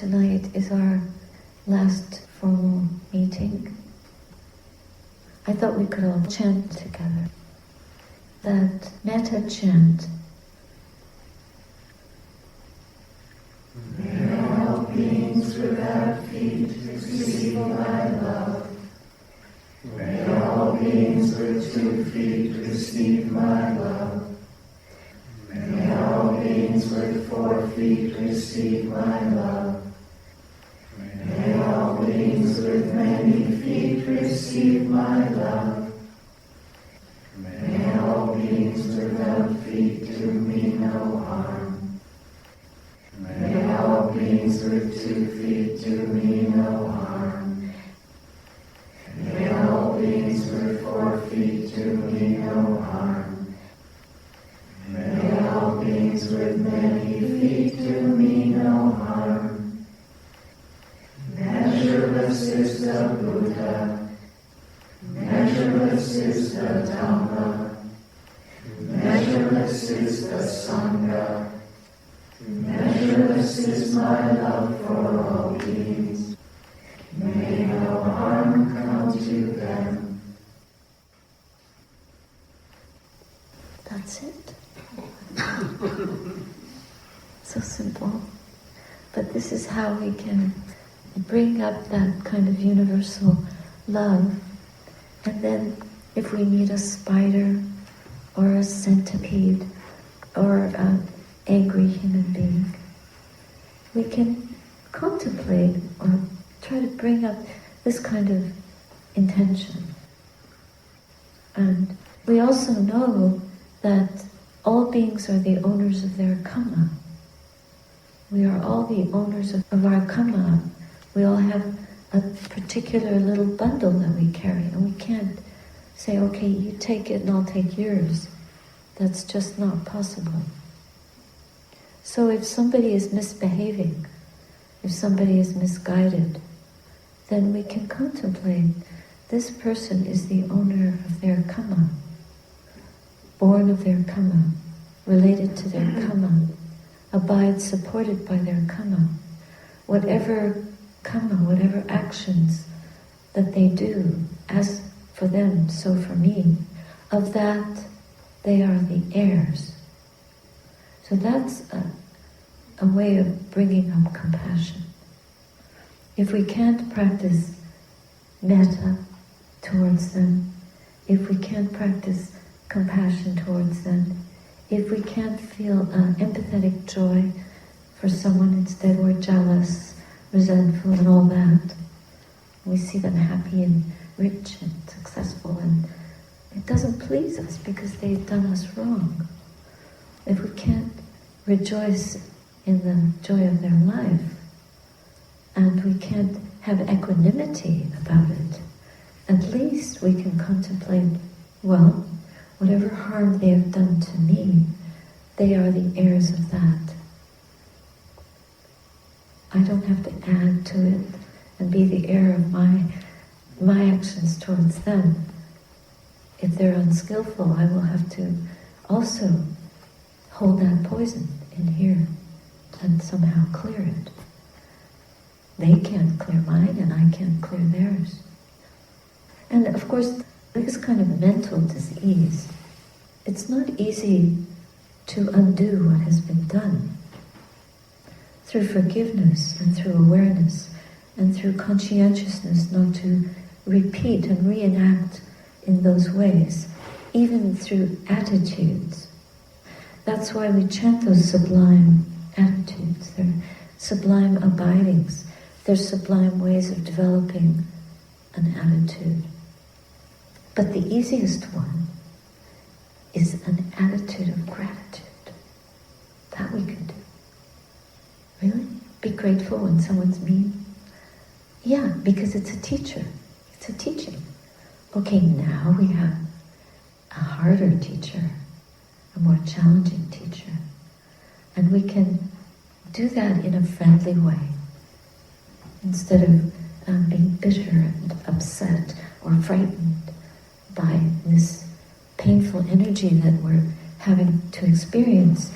tonight is our last formal meeting, I thought we could all chant together that metta chant. May all beings without feet receive my love. May all beings with 2 feet receive my love. May all beings with 4 feet receive my love. May all beings with many feet receive my love. May all beings without feet do me no harm. May all beings with 2 feet do me no harm. May all beings with 4 feet do me no harm. May all beings with many feet do me no harm. Measureless is the Buddha. Measureless is the Dhamma. Measureless is the Sangha. Measureless is my love for all beings. May no harm come to them. That's it. So simple. But this is how we can bring up that kind of universal love. And then if we meet a spider or a centipede or an angry human being, we can contemplate or try to bring up this kind of intention. And we also know that all beings are the owners of their karma. We are all the owners of our karma. We all have a particular little bundle that we carry, and we can't say, okay, you take it and I'll take yours. That's just not possible. So if somebody is misbehaving, if somebody is misguided, then we can contemplate, this person is the owner of their karma, born of their karma, related to their karma, abides supported by their karma. Whatever karma, whatever actions that they do, as for them, so for me, of that they are the heirs. So that's a way of bringing up compassion. If we can't practice metta towards them, if we can't practice compassion towards them, if we can't feel empathetic joy for someone, instead we're jealous, resentful and all that, we see them happy and rich and successful, and it doesn't please us because they've done us wrong. If we can't rejoice in the joy of their life, and we can't have equanimity about it, at least we can contemplate, well, whatever harm they have done to me, they are the heirs of that. I don't have to add to it and be the heir of my actions towards them. If they're unskillful, I will have to also hold that poison in here and somehow clear it. They can't clear mine and I can't clear theirs. And of course, this kind of mental disease, it's not easy to undo what has been done. Through forgiveness and through awareness and through conscientiousness not to repeat and reenact in those ways, even through attitudes. That's why we chant those sublime attitudes. They're sublime abidings. They're sublime ways of developing an attitude. But the easiest one is an attitude of gratitude. That we can do. Really? Be grateful when someone's mean? Yeah, because it's a teacher. It's a teaching. Okay, now we have a harder teacher, a more challenging teacher. And we can do that in a friendly way. Instead of being bitter and upset or frightened by this painful energy that we're having to experience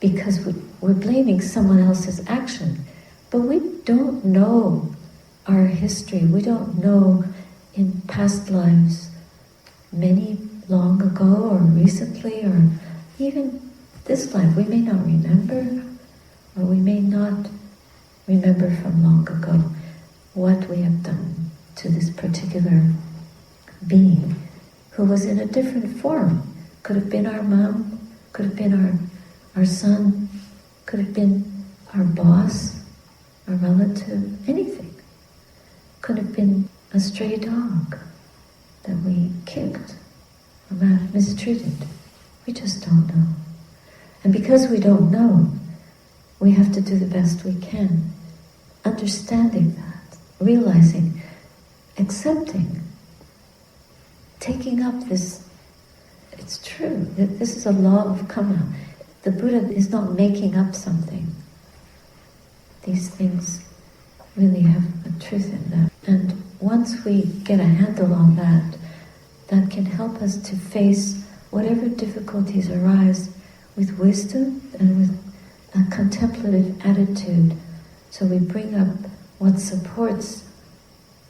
because we're blaming someone else's action But we don't know our history. We don't know in past lives, many long ago or recently, or even this life. We may not remember, or we may not remember from long ago what we have done to this particular being who was in a different form. Could have been our mom, could have been our son, could have been our boss, our relative, anything. Could have been a stray dog that we kicked or mistreated. We just don't know. And because we don't know, we have to do the best we can, understanding that, realizing, accepting, taking up this. It's true that this is a law of karma. The Buddha is not making up something. These things really have a truth in them. And once we get a handle on that, that can help us to face whatever difficulties arise with wisdom and with a contemplative attitude. So we bring up what supports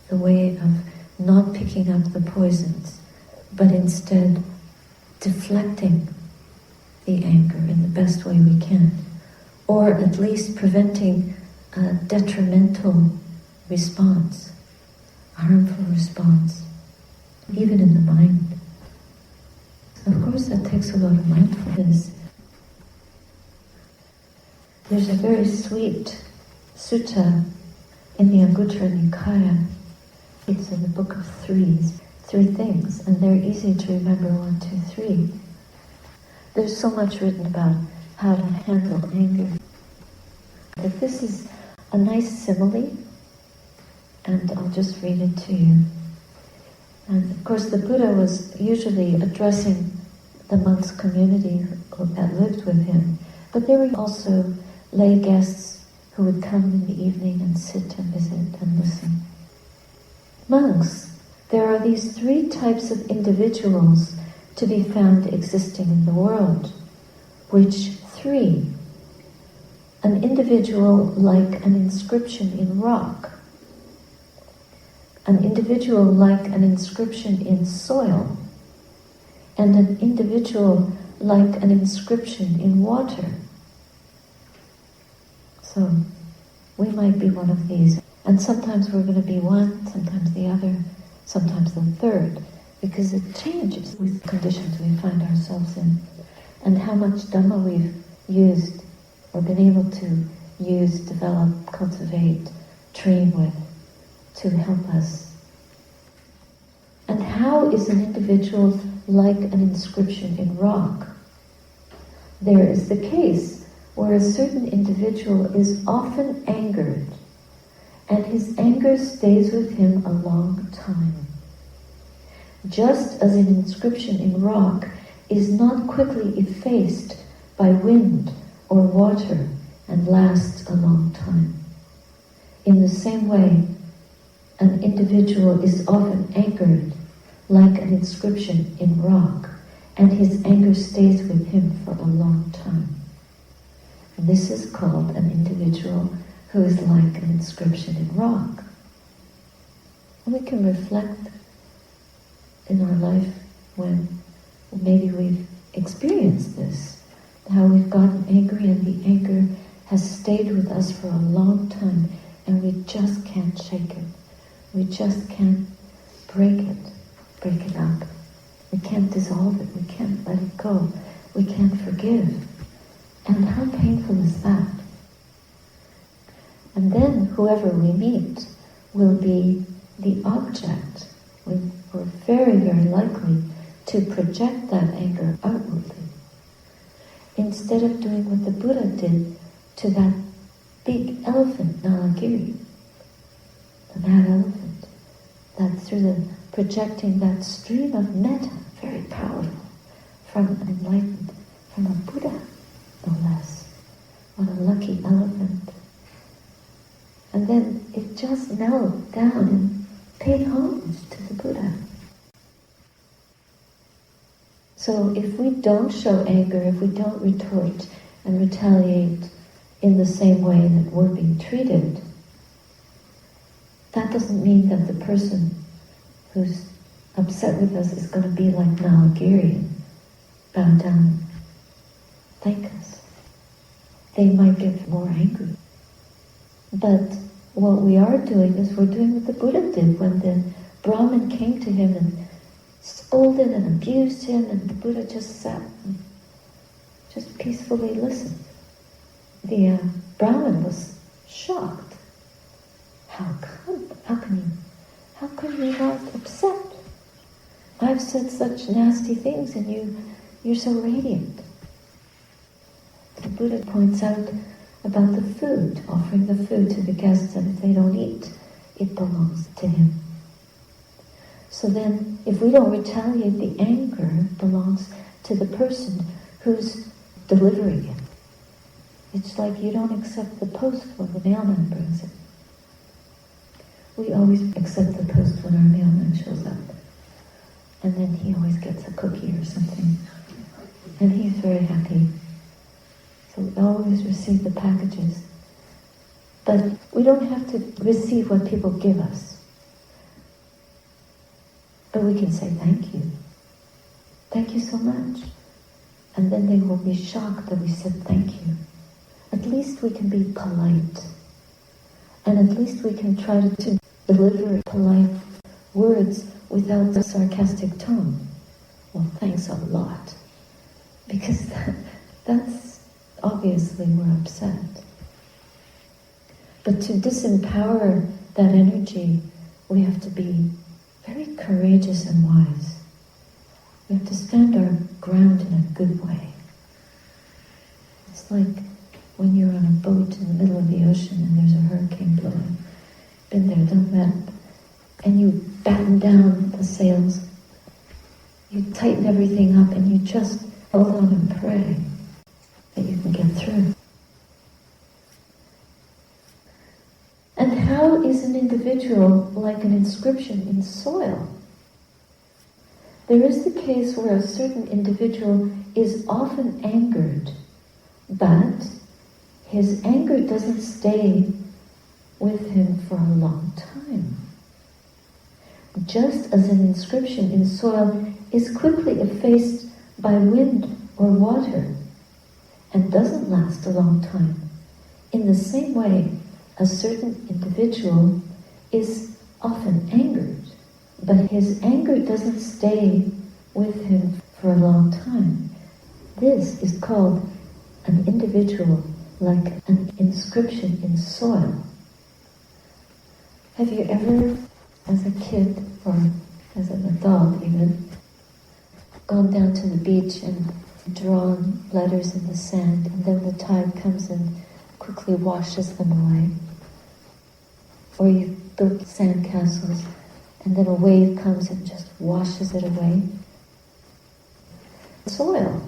the way of not picking up the poisons, but instead deflecting the anger in the best way we can, or at least preventing a detrimental response, a harmful response, even in the mind. Of course, that takes a lot of mindfulness. There's a very sweet sutta in the Anguttara Nikaya. It's in the Book of Threes, 3 things, and they're easy to remember, 1, 2, 3. There's so much written about how to handle anger. But this is a nice simile, and I'll just read it to you. And of course the Buddha was usually addressing the monks' community that lived with him, but there were also lay guests who would come in the evening and sit and visit and listen. Monks, there are these 3 types of individuals to be found existing in the world. Which 3? An individual like an inscription in rock, an individual like an inscription in soil, and an individual like an inscription in water. So, we might be one of these. And sometimes we're going to be one, sometimes the other, sometimes the third, because it changes with conditions we find ourselves in, and how much Dhamma we've used, or been able to use, develop, cultivate, train with, to help us. And how is an individual like an inscription in rock? There is the case where a certain individual is often angered, and his anger stays with him a long time. Just as an inscription in rock is not quickly effaced by wind or water and lasts a long time. In the same way, an individual is often angered like an inscription in rock, and his anger stays with him for a long time. And this is called an individual who is like an inscription in rock. And we can reflect in our life when maybe we've experienced this, how we've gotten angry and the anger has stayed with us for a long time and we just can't shake it. We just can't break it up. We can't dissolve it. We can't let it go. We can't forgive. And how painful is that? And then whoever we meet will be the object. We're very, very likely to project that anger outwardly. Instead of doing what the Buddha did to that big elephant, Nalagiri, the mad elephant, that through the projecting that stream of mettā, very powerful, from an enlightened, from a Buddha, no less. What a lucky elephant. And then it just knelt down and paid homage to the Buddha. So if we don't show anger, if we don't retort and retaliate in the same way that we're being treated, that doesn't mean that the person who's upset with us is going to be like Nalagiri and bow down, thank us. They might get more angry. But what we are doing is we're doing what the Buddha did when the Brahmin came to him and scolded and abused him, and the Buddha just sat and just peacefully listened. The Brahmin was shocked. How come you're not upset? I've said such nasty things and you're so radiant. The Buddha points out about the food, offering the food to the guests, and if they don't eat, it belongs to him. So then, if we don't retaliate, the anger belongs to the person who's delivering it. It's like you don't accept the post when the mailman brings it. We always accept the post when our mailman shows up. And then he always gets a cookie or something. And he's very happy. So we always receive the packages. But we don't have to receive what people give us. But we can say thank you. Thank you so much. And then they will be shocked that we said thank you. At least we can be polite. And at least we can try to deliver polite words without a sarcastic tone. Well, thanks a lot. Because that's obviously we're upset. But to disempower that energy, we have to be very courageous and wise. We have to stand our ground in a good way. It's like when you're on a boat in the middle of the ocean and there's a hurricane blowing. Been there, done that. And you batten down the sails. You tighten everything up and you just hold on and pray that you can get through. And how is an individual like an inscription in soil? There is the case where a certain individual is often angered, but his anger doesn't stay with him for a long time. Just as an inscription in soil is quickly effaced by wind or water and doesn't last a long time, in the same way, a certain individual is often angered, but his anger doesn't stay with him for a long time. This is called an individual like an inscription in soil. Have you ever, as a kid, or as an adult even, gone down to the beach and drawn letters in the sand, and then the tide comes and quickly washes them away? Or you've built sand castles, and then a wave comes and just washes it away? Soil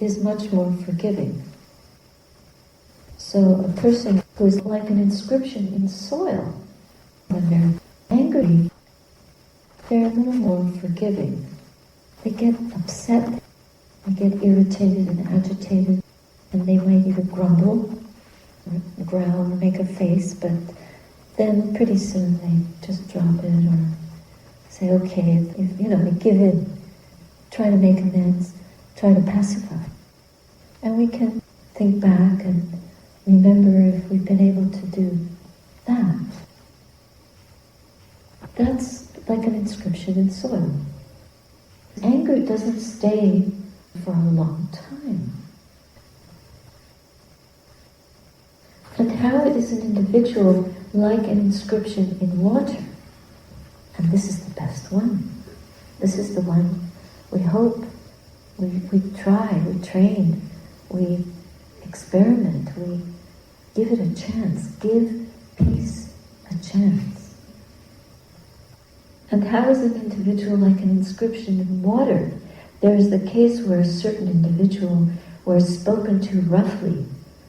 is much more forgiving. So a person who is like an inscription in soil, when they're angry, they're a little more forgiving. They get upset, they get irritated and agitated, and they might either grumble, or growl, or make a face, but then pretty soon they just drop it or say, okay, they give in, try to make amends, try to pacify. And we can think back and remember if we've been able to do that. That's like an inscription in soil. Anger doesn't stay for a long time. And how is an individual like an inscription in water? And this is the best one. This is the one we hope, we try, we train, we experiment, we give it a chance. Give peace a chance. And how is an individual like an inscription in water? There is the case where a certain individual was spoken to roughly,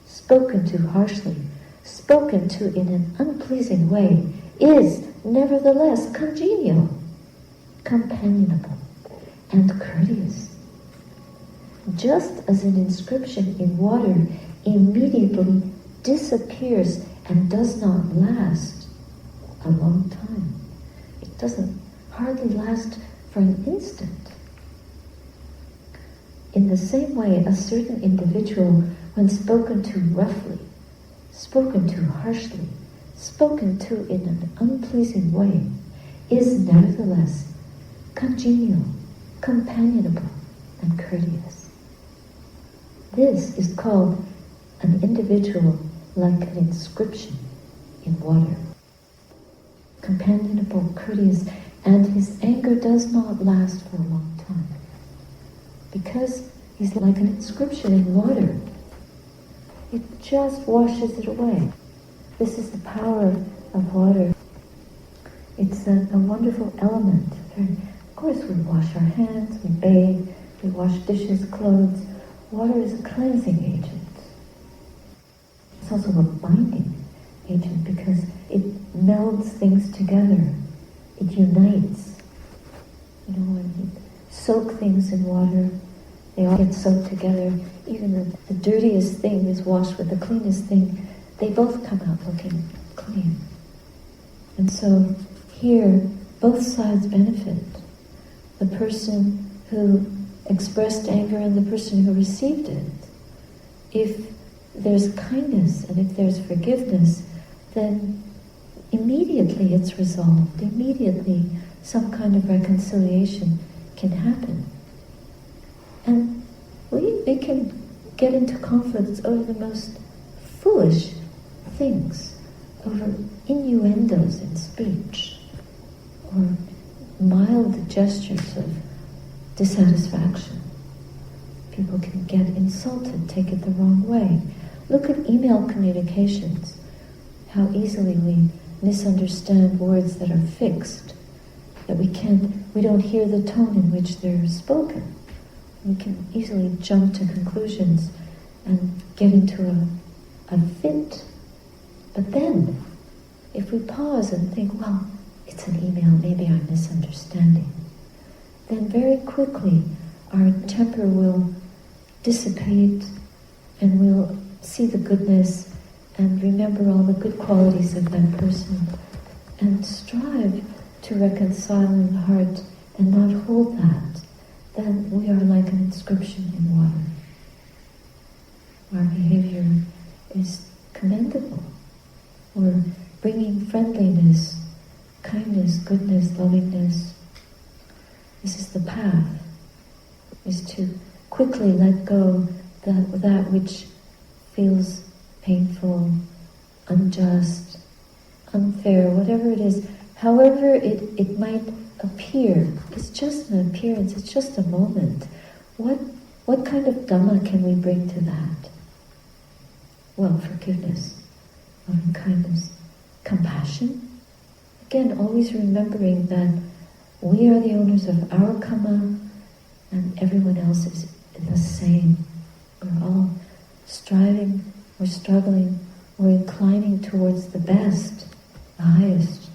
spoken to harshly, spoken to in an unpleasing way, is nevertheless congenial, companionable, and courteous. Just as an inscription in water immediately disappears and does not last a long time. It doesn't hardly last for an instant. In the same way, a certain individual, when spoken to roughly, spoken to harshly, spoken to in an unpleasing way, is nevertheless congenial, companionable, and courteous. This is called an individual like an inscription in water. Companionable, courteous, and his anger does not last for a long time. Because he's like an inscription in water. It just washes it away. This is the power of water. It's a wonderful element. Of course, we wash our hands, we bathe, we wash dishes, clothes. Water is a cleansing agent. It's also a binding agent because it melds things together. It unites. When you soak things in water, they all get soaked together. Even the dirtiest thing is washed with the cleanest thing. They both come out looking clean. And so here, both sides benefit. The person who expressed anger and the person who received it. If there's kindness and if there's forgiveness, then immediately it's resolved. Immediately some kind of reconciliation can happen. And we can get into conflicts over the most foolish things, over innuendos in speech, or mild gestures of dissatisfaction. People can get insulted, take it the wrong way. Look at email communications, how easily we misunderstand words that are fixed, that we don't hear the tone in which they're spoken. We can easily jump to conclusions and get into a fit. But then, if we pause and think, well, it's an email, maybe I'm misunderstanding, then very quickly our temper will dissipate and we'll see the goodness and remember all the good qualities of that person and strive to reconcile in the heart and not hold that. Then we are like an inscription in water. Our behavior is commendable. We're bringing friendliness, kindness, goodness, lovingness. This is the path, is to quickly let go that which feels painful, unjust, unfair, whatever it is, however it might appear. It's just an appearance, it's just a moment. What kind of Dhamma can we bring to that? Well, forgiveness, loving kindness, compassion. Again, always remembering that we are the owners of our karma and everyone else is the same. We're all striving, we're struggling, we're inclining towards the best, the highest.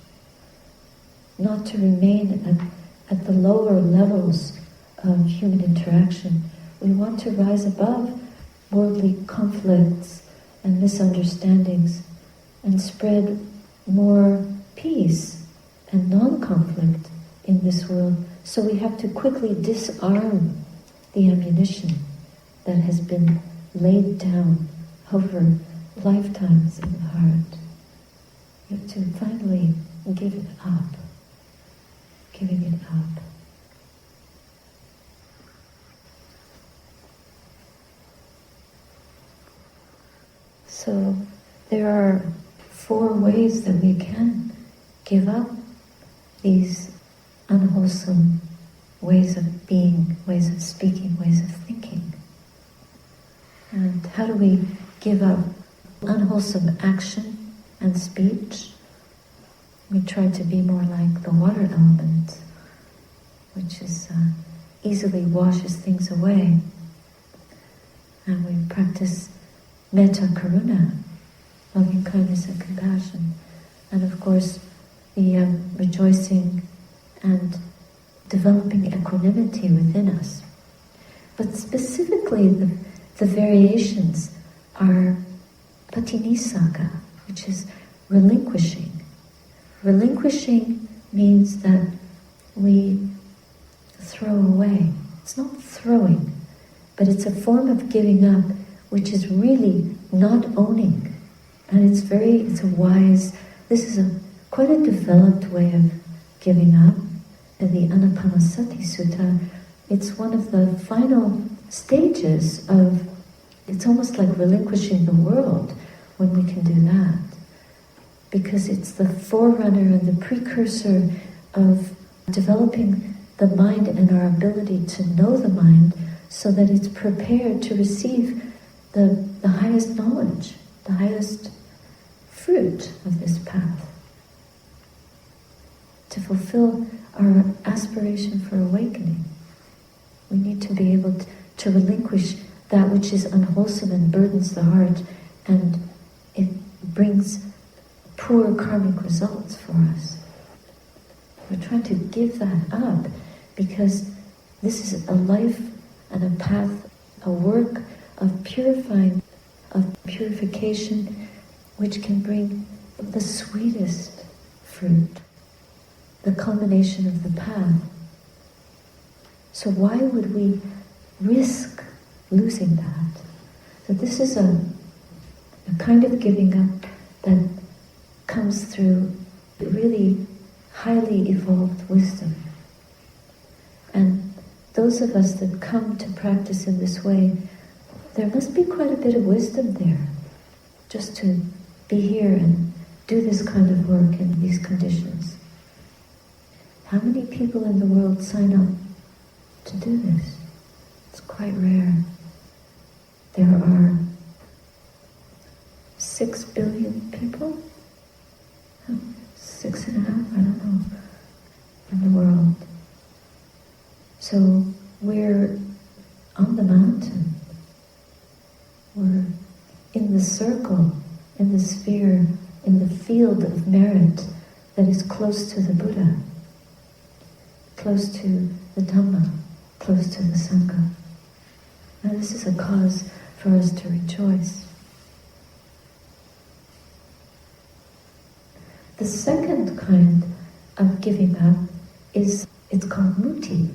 Not to remain at the lower levels of human interaction. We want to rise above worldly conflicts and misunderstandings and spread more peace and non-conflict in this world. So we have to quickly disarm the ammunition that has been laid down over lifetimes in the heart. You have to finally give it up. Giving it up. So there are 4 ways that we can give up these unwholesome ways of being, ways of speaking, ways of thinking. And how do we give up unwholesome action and speech? We try to be more like the water element, which is easily washes things away. And we practice mettā karuna, loving kindness and compassion. And of course, the rejoicing and developing equanimity within us. But specifically, the variations are patinissaga, which is relinquishing. Relinquishing means that we throw away. It's not throwing, but it's a form of giving up which is really not owning. And it's a wise, this is quite a developed way of giving up. In the Anapanasati Sutta, it's one of the final stages of, it's almost like relinquishing the world when we can do that. Because it's the forerunner and the precursor of developing the mind and our ability to know the mind so that it's prepared to receive the highest knowledge, the highest fruit of this path. To fulfill our aspiration for awakening, we need to be able to relinquish that which is unwholesome and burdens the heart, and it brings poor karmic results for us. We're trying to give that up because this is a life and a path, a work of purifying, of purification, which can bring the sweetest fruit, the culmination of the path. So why would we risk losing that? So this is a kind of giving up that comes through really highly evolved wisdom. And those of us that come to practice in this way, there must be quite a bit of wisdom there, just to be here and do this kind of work in these conditions. How many people in the world sign up to do this? It's quite rare. There are 6 billion people? 6.5, I don't know, in the world. So we're on the mountain. We're in the circle, in the sphere, in the field of merit that is close to the Buddha, close to the Dhamma, close to the Sangha. Now this is a cause for us to rejoice. The second kind of giving up it's called muti,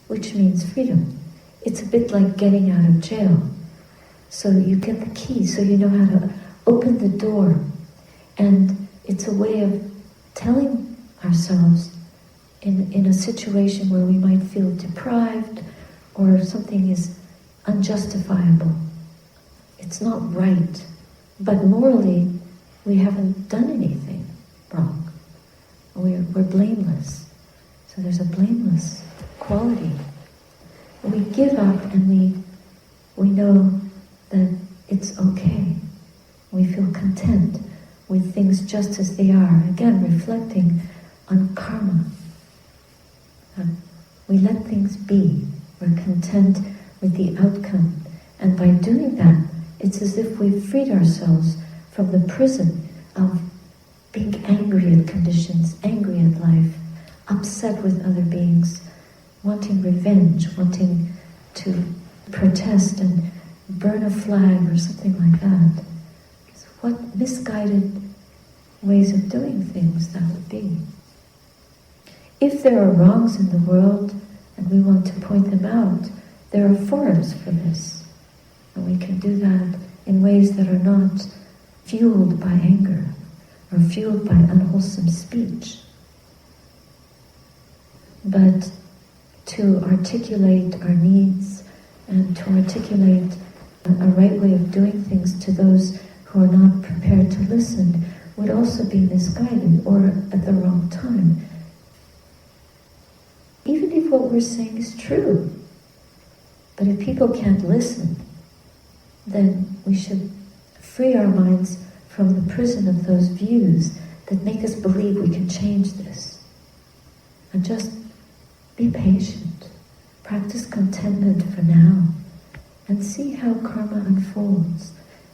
which means freedom. It's a bit like getting out of jail. So you get the key, so you know how to open the door. And it's a way of telling ourselves in a situation where we might feel deprived or something is unjustifiable. It's not right. But morally, we haven't done anything wrong. We're blameless. So there's a blameless quality. We give up and we know that it's okay. We feel content with things just as they are. Again, reflecting on karma. We let things be. We're content with the outcome. And by doing that, it's as if we've freed ourselves from the prison of being angry at conditions, angry at life, upset with other beings, wanting revenge, wanting to protest and burn a flag or something like that. So what misguided ways of doing things that would be. If there are wrongs in the world and we want to point them out, there are forums for this. And we can do that in ways that are not fueled by anger or fueled by unwholesome speech. But to articulate our needs and to articulate a right way of doing things to those who are not prepared to listen would also be misguided or at the wrong time. Even if what we're saying is true. But if people can't listen, then we should free our minds from the prison of those views that make us believe we can change this. And just be patient. Practice contentment for now. And see how karma unfolds.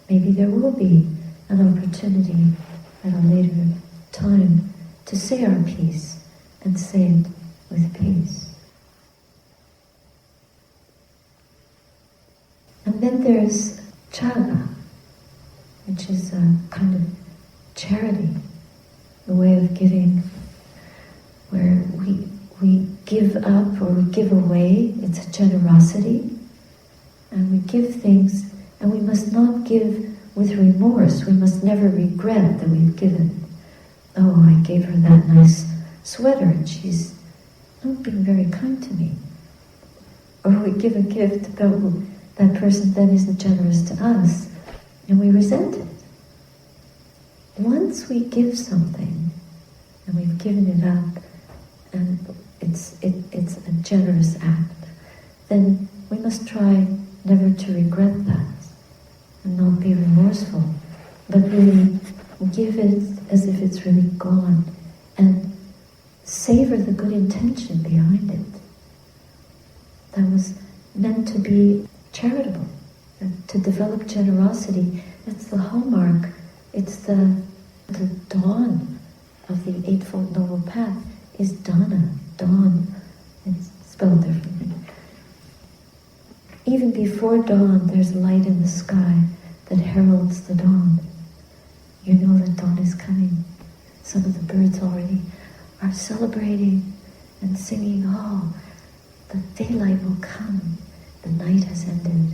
Maybe there will be an opportunity at a later time to say our piece and say it with peace. And then there's chaga, which is charity, a way of giving where we give up or we give away. It's a generosity. And we give things, and we must not give with remorse. We must never regret that we've given. Oh, I gave her that nice sweater and she's not being very kind to me. Or we give a gift, but that person then isn't generous to us, and we resent it. Once we give something, and we've given it up, and it's a generous act, then we must try never to regret that, and not be remorseful, but really give it as if it's really gone, and savor the good intention behind it. That was meant to be charitable, to develop generosity. It's the hallmark, it's the dawn of the Eightfold Noble Path, is dana, dawn. It's spelled differently. Even before dawn, there's light in the sky that heralds the dawn. You know that dawn is coming. Some of the birds already are celebrating and singing, oh, the daylight will come, the night has ended.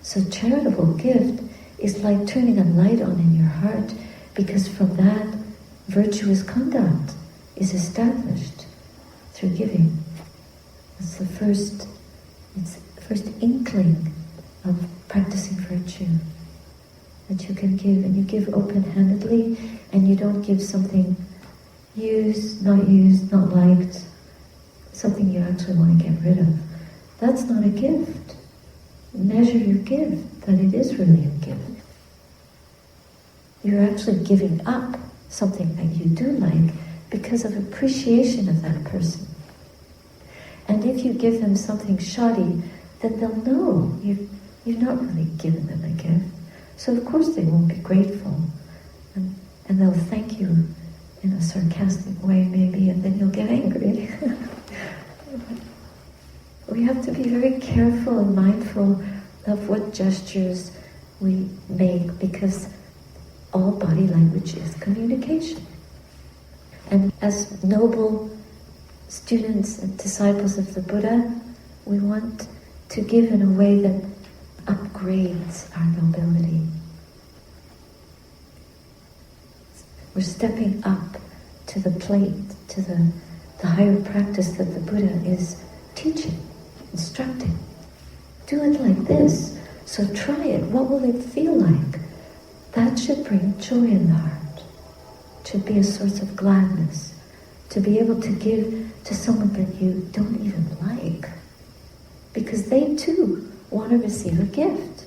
So charitable gift is like turning a light on in your heart, because from that, virtuous conduct is established through giving. It's the first inkling of practicing virtue, that you can give, and you give open-handedly, and you don't give something used, not liked, something you actually want to get rid of. That's not a gift. Measure your gift, that it is really a gift. You're actually giving up something that you do like because of appreciation of that person. And if you give them something shoddy, then they'll know you've not really given them a gift. So of course they won't be grateful. And they'll thank you in a sarcastic way maybe, and then you'll get angry. We have to be very careful and mindful of what gestures we make, because all body language is communication. And as noble students and disciples of the Buddha, we want to give in a way that upgrades our nobility. We're stepping up to the plate, to the higher practice that the Buddha is teaching, instructing. Do it like this, so try it. What will it feel like? That should bring joy in the heart. It should be a source of gladness, to be able to give to someone that you don't even like, because they too want to receive a gift.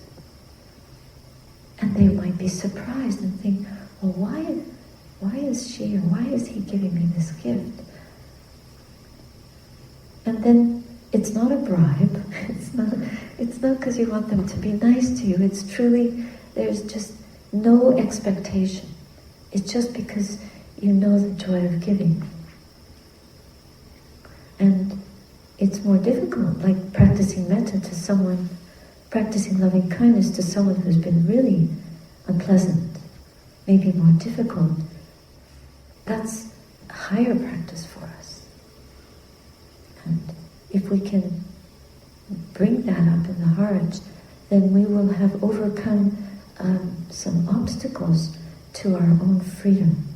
And they might be surprised and think, well, why is she or why is he giving me this gift? And then it's not a bribe. It's not because you want them to be nice to you. It's truly, there's just no expectation. It's just because you know the joy of giving. And it's more difficult, like practicing mettā to someone, practicing loving kindness to someone who's been really unpleasant, maybe more difficult. That's a higher practice for us. And if we can bring that up in the heart, then we will have overcome some obstacles to our own freedom.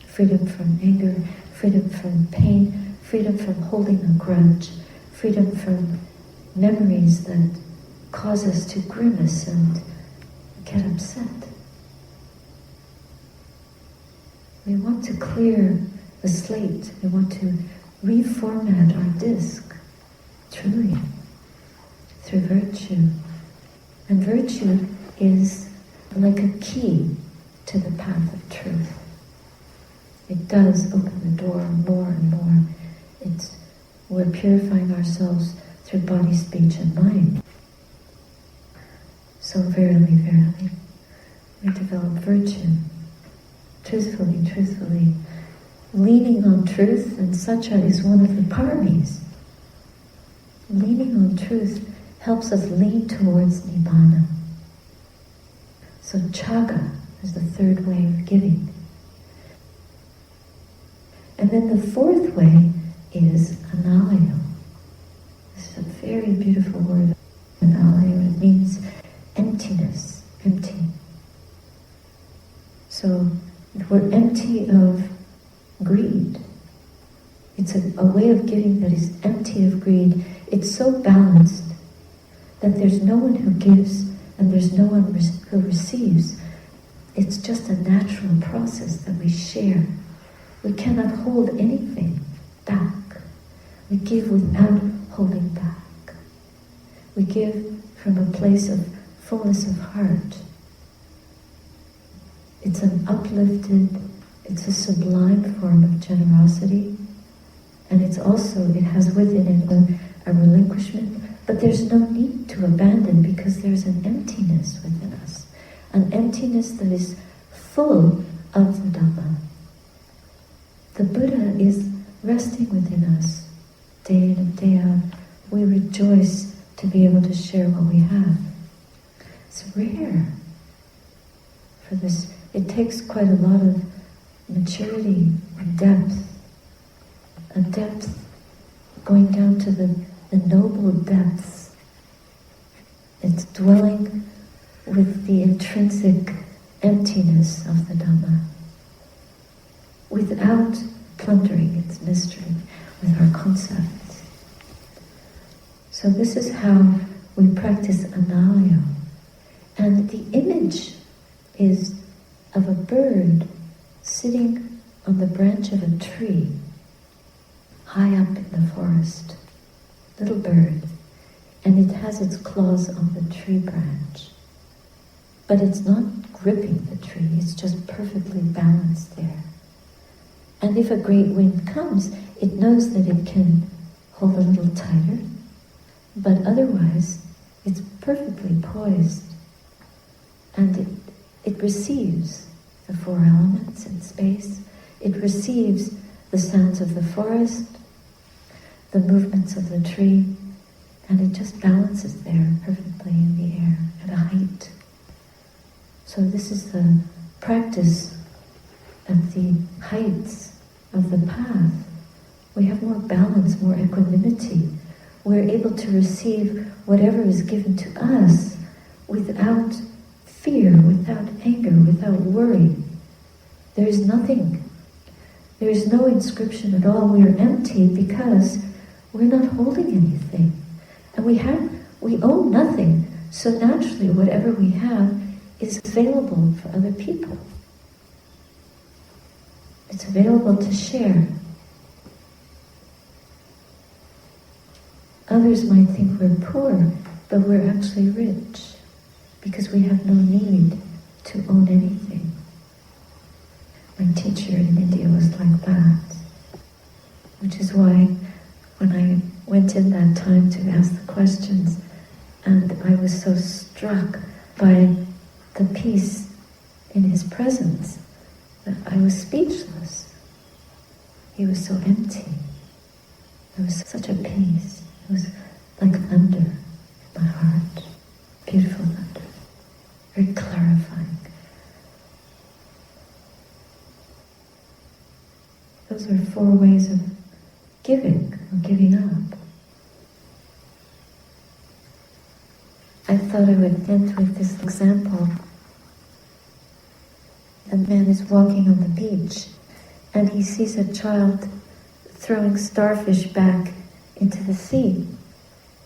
Freedom from anger, freedom from pain, freedom from holding a grudge, freedom from memories that cause us to grimace and get upset. We want to clear the slate. We want to reformat our disc, truly, through virtue. And virtue is like a key to the path of truth. It does open the door more and more. We're purifying ourselves through body, speech, and mind. So verily, verily, we develop virtue. Truthfully, leaning on truth, and satya is one of the paramis. Leaning on truth helps us lean towards nibbana. So chaga, as the third way of giving. And then the fourth way is analayo. This is a very beautiful word, analayo. It means emptiness, empty. So we're empty of greed. It's a way of giving that is empty of greed. It's so balanced that there's no one who gives and there's no one who receives. It's just a natural process that we share. We cannot hold anything back. We give without holding back. We give from a place of fullness of heart. It's an uplifted, it's a sublime form of generosity. And it has within it a relinquishment, but there's no need to abandon because there's an emptiness within us. An emptiness that is full of the Dhamma. The Buddha is resting within us day in and day out. We rejoice to be able to share what we have. It's rare for this. It takes quite a lot of maturity and depth. A depth going down to the noble depths. It's dwelling with the intrinsic emptiness of the Dhamma without plundering its mystery with our concepts. So this is how we practice analayo. And the image is of a bird sitting on the branch of a tree high up in the forest, little bird, and it has its claws on the tree branch. But it's not gripping the tree, it's just perfectly balanced there. And if a great wind comes, it knows that it can hold a little tighter, but otherwise it's perfectly poised. And it receives the four elements in space, it receives the sounds of the forest, the movements of the tree, and it just balances there perfectly in the air at a height. So this is the practice at the heights of the path. We have more balance, more equanimity. We're able to receive whatever is given to us without fear, without anger, without worry. There is nothing. There is no inscription at all. We are empty because we're not holding anything. And we own nothing. So naturally, whatever we have is available for other people. It's available to share. Others might think we're poor, but we're actually rich because we have no need to own anything. My teacher in India was like that, which is why when I went in that time to ask the questions, and I was so struck by the peace in his presence that I was speechless. He was so empty. There was such a peace. It was like thunder in my heart. Beautiful thunder. Very clarifying. Those are 4 ways of giving or giving up. I thought I would end with this example. A man is walking on the beach and he sees a child throwing starfish back into the sea.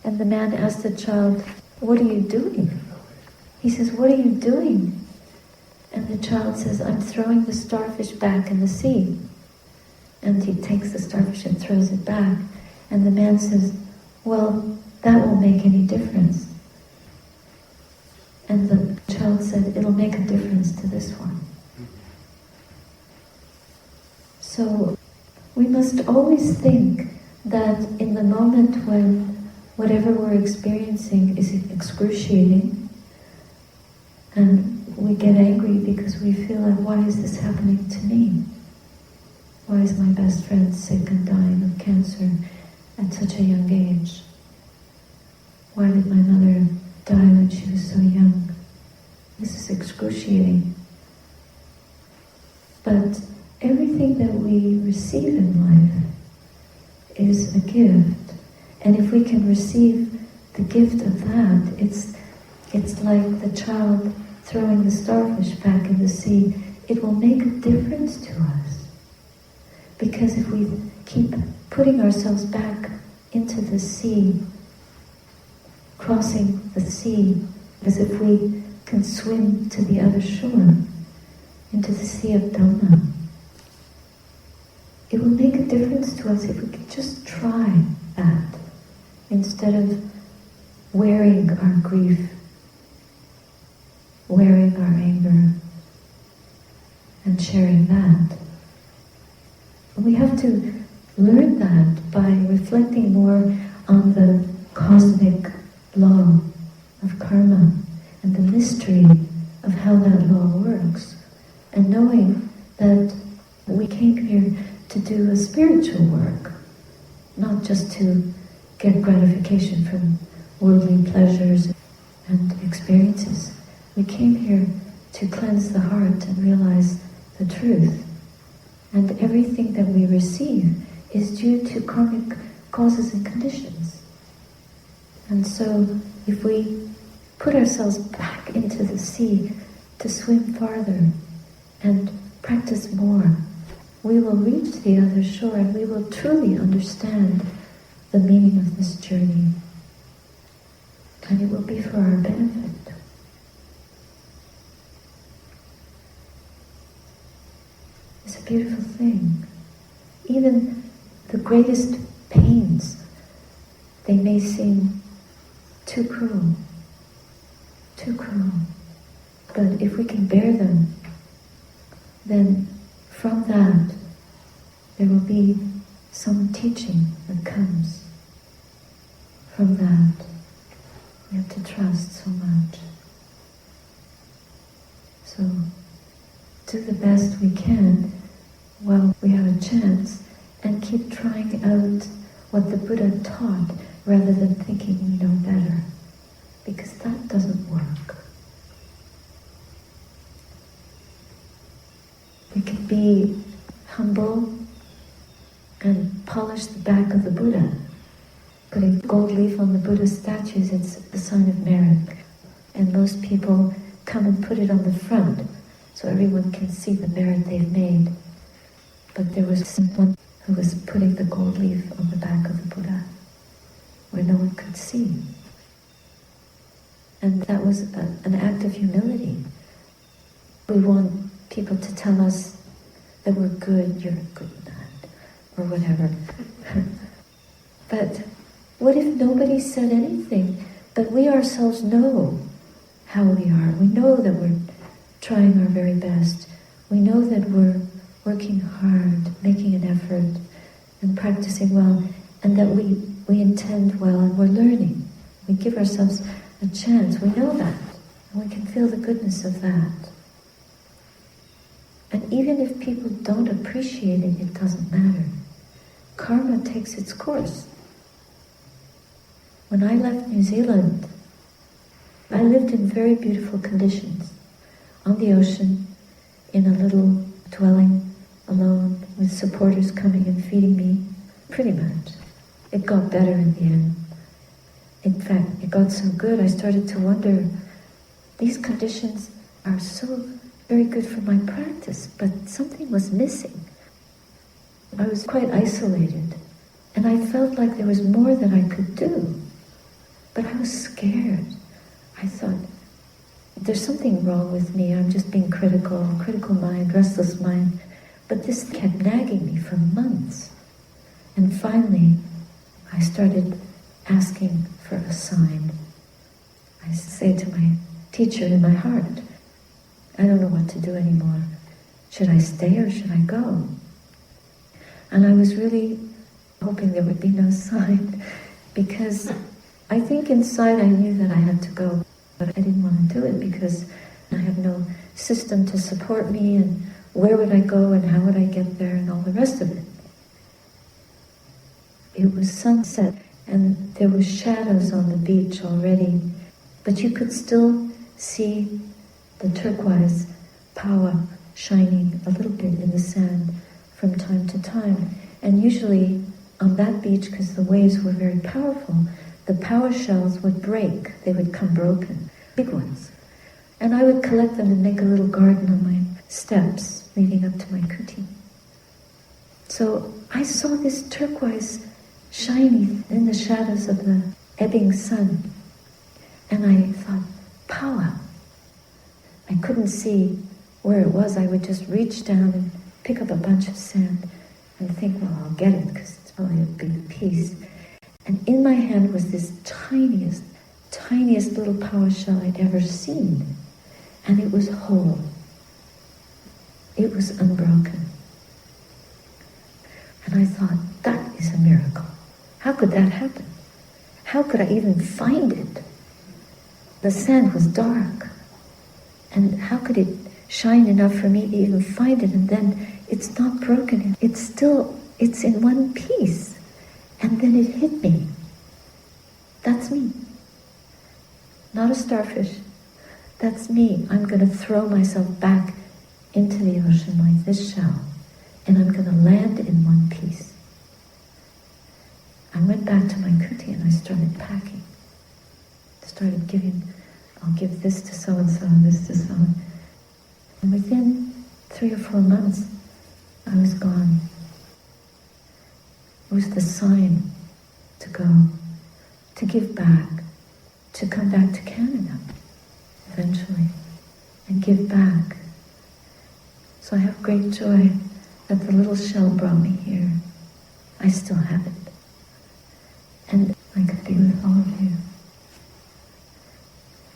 And the man asks the child, "What are you doing?" He says, "What are you doing?" And the child says, "I'm throwing the starfish back in the sea." And he takes the starfish and throws it back. And the man says, "Well, that won't make any difference." And the child said, "It'll make a difference to this one." So we must always think that in the moment when whatever we're experiencing is excruciating, and we get angry because we feel like, why is this happening to me? Why is my best friend sick and dying of cancer at such a young age? Why did my mother die when she was so young? This is excruciating. But everything that we receive in life is a gift. And if we can receive the gift of that, it's like the child throwing the starfish back in the sea. It will make a difference to us. Because if we keep putting ourselves back into the sea, crossing the sea, as if we can swim to the other shore, into the sea of Dhamma, it will make a difference to us if we could just try that, instead of wearing our grief, wearing our anger, and sharing that. We have to learn that by reflecting more on the cosmic law of karma and the mystery of how that law works, and knowing that we came here to do a spiritual work, not just to get gratification from worldly pleasures and experiences. We came here to cleanse the heart and realize the truth. And everything that we receive is due to karmic causes and conditions. And so if we put ourselves back into the sea to swim farther and practice more, we will reach the other shore and we will truly understand the meaning of this journey. And it will be for our benefit. It's a beautiful thing. Even the greatest pains, they may seem too cruel. But if we can bear them, then from that there will be some teaching that comes. From that, we have to trust so much. So, do the best we can while we have a chance, and keep trying out what the Buddha taught rather than thinking we know better, because that doesn't work. We can be humble and polish the back of the Buddha. Putting gold leaf on the Buddha's statues, it's a sign of merit. And most people come and put it on the front, so everyone can see the merit they've made. But there was someone who was putting the gold leaf on the back of the Buddha, where no one could see. And that was an act of humility. We want people to tell us that we're good, you're a good man, or whatever. But what if nobody said anything, but we ourselves know how we are? We know that we're trying our very best. We know that we're working hard, making an effort, and practicing well, and that we intend well, and we're learning. We give ourselves a chance. We know that, and we can feel the goodness of that. And even if people don't appreciate it, it doesn't matter. Karma takes its course. When I left New Zealand, I lived in very beautiful conditions, on the ocean, in a little dwelling, alone, with supporters coming and feeding me, pretty much. It got better in the end. In fact, it got so good I started to wonder, these conditions are so very good for my practice, but something was missing. I was quite isolated, and I felt like there was more that I could do. But I was scared. I thought, there's something wrong with me, I'm just being critical mind, restless mind. But this kept nagging me for months. And finally, I started asking for a sign. I say to my teacher in my heart, I don't know what to do anymore. Should I stay or should I go? And I was really hoping there would be no sign, because I think inside I knew that I had to go, but I didn't want to do it because I had no system to support me, and where would I go and how would I get there and all the rest of it. It was sunset and there were shadows on the beach already, but you could still see the turquoise Pāua shining a little bit in the sand from time to time. And usually on that beach, because the waves were very powerful, the Pāua shells would break. They would come broken, big ones. And I would collect them and make a little garden on my steps leading up to my kuti. So I saw this turquoise shiny in the shadows of the ebbing sun. And I thought, Pāua. I couldn't see where it was. I would just reach down and pick up a bunch of sand and think, well, I'll get it because it's probably a big piece. And in my hand was this tiniest little Pāua shell I'd ever seen. And it was whole. It was unbroken. And I thought, that is a miracle. How could that happen? How could I even find it? The sand was dark. And how could it shine enough for me to even find it? And then it's not broken. It's in one piece. And then it hit me. That's me. Not a starfish. That's me. I'm going to throw myself back into the ocean like this shell. And I'm going to land in one piece. I went back to my kuti and I started packing. Started I'll give this to so-and-so and this to so-and-so. And within 3 or 4 months, I was gone. It was the sign to go, to give back, to come back to Canada eventually, and give back. So I have great joy that the little shell brought me here. I still have it. And I could be with all of you.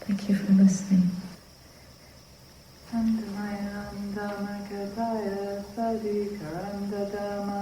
Thank you for listening. Andamayam Dhamma Kadaya Sadi Karanda Dhamma